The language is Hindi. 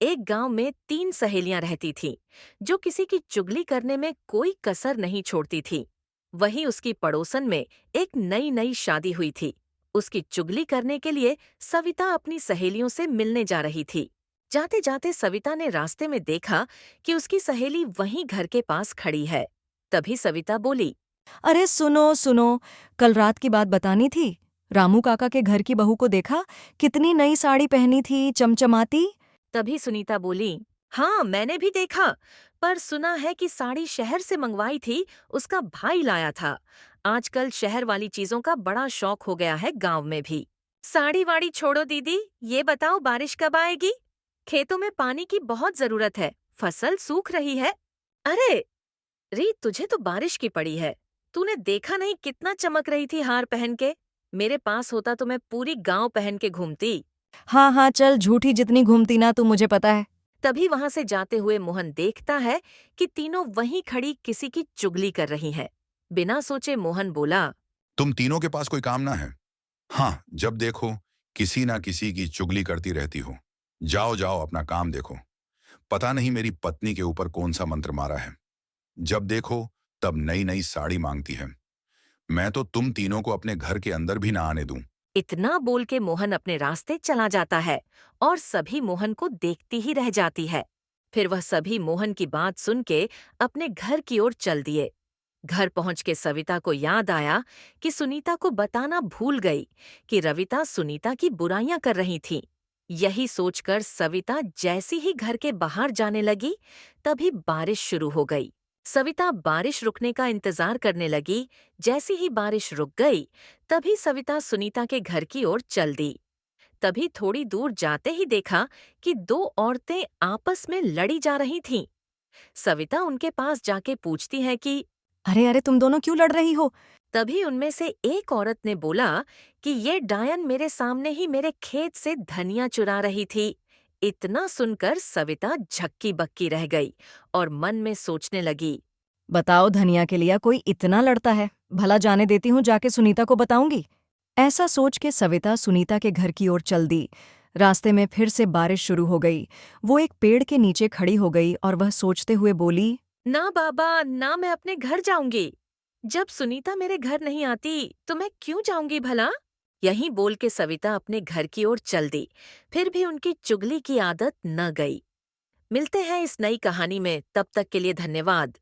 एक गांव में 3 सहेलियां रहती थीं, जो किसी की चुगली करने में कोई कसर नहीं छोड़ती थीं। वहीं उसकी पड़ोसन में एक नई नई शादी हुई थी। उसकी चुगली करने के लिए सविता अपनी सहेलियों से मिलने जा रही थी। जाते जाते सविता ने रास्ते में देखा कि उसकी सहेली वहीं घर के पास खड़ी है। तभी सविता बोली। अरे सुनो सुनो, कल रात की बात बतानी थी। रामू काका के घर की बहू को देखा, कितनी नई साड़ी पहनी थी, चमचमाती। तभी सुनीता बोली, हाँ मैंने भी देखा, पर सुना है कि साड़ी शहर से मंगवाई थी, उसका भाई लाया था। आजकल शहर वाली चीजों का बड़ा शौक हो गया है गांव में भी। साड़ी वाड़ी छोड़ो दीदी, ये बताओ बारिश कब आएगी? खेतों में पानी की बहुत जरूरत है, फसल सूख रही है। अरे री, तुझे तो बारिश की पड़ी है। तूने देखा नहीं कितना चमक रही थी हार पहन के? मेरे पास होता तो मैं पूरी गांव पहन के घूमती। हाँ हाँ, चल झूठी जितनी घूमती ना तू, मुझे पता है। तभी वहां से जाते हुए मोहन देखता है कि तीनों वहीं खड़ी किसी की चुगली कर रही हैं। बिना सोचे मोहन बोला। तुम तीनों के पास कोई काम ना है? हाँ, जब देखो किसी ना किसी की चुगली करती रहती हो। जाओ जाओ अपना काम देखो। पता नहीं मेरी पत्नी के ऊपर कौन सा मंत्र मारा है। जब देखो तब नई नई साड़ी मांगती है। मैं तो तुम तीनों को अपने घर के अंदर भी ना आने दूं। इतना बोल के मोहन अपने रास्ते चला जाता है और सभी मोहन को देखती ही रह जाती है। फिर वह सभी मोहन की बात सुन के अपने घर की ओर चल दिए। घर पहुंच के सविता को याद आया कि सुनीता को बताना भूल गई कि रविता सुनीता की बुराइयां कर रही थी। यही सोचकर सविता जैसी ही घर के बाहर जाने लगी, तभी बारिश शुरू हो गई। सविता बारिश रुकने का इंतजार करने लगी। जैसी ही बारिश रुक गई, तभी सविता सुनीता के घर की ओर चल दी। तभी थोड़ी दूर जाते ही देखा कि दो औरतें आपस में लड़ी जा रही थीं। सविता उनके पास जाके पूछती है कि अरे अरे, तुम दोनों क्यों लड़ रही हो? तभी उनमें से एक औरत ने बोला कि ये डायन मेरे सामने ही मेरे खेत से धनिया चुरा रही थी। इतना सुनकर सविता झक्की बक्की रह गई और मन में सोचने लगी। बताओ, धनिया के लिए कोई इतना लड़ता है? भला जाने देती हूँ, जाके सुनीता को बताऊंगी। ऐसा सोच के सविता सुनीता के घर की ओर चल दी। रास्ते में फिर से बारिश शुरू हो गई। वो एक पेड़ के नीचे खड़ी हो गई और वह सोचते हुए बोली। ना बाबा, ना मैं अपने घर जाऊंगी। जब सुनीता मेरे घर नहीं आती तो मैं क्यों जाऊंगी भला? यहीं बोल के सविता अपने घर की ओर चल दी। फिर भी उनकी चुगली की आदत न गई। मिलते हैं इस नई कहानी में, तब तक के लिए धन्यवाद।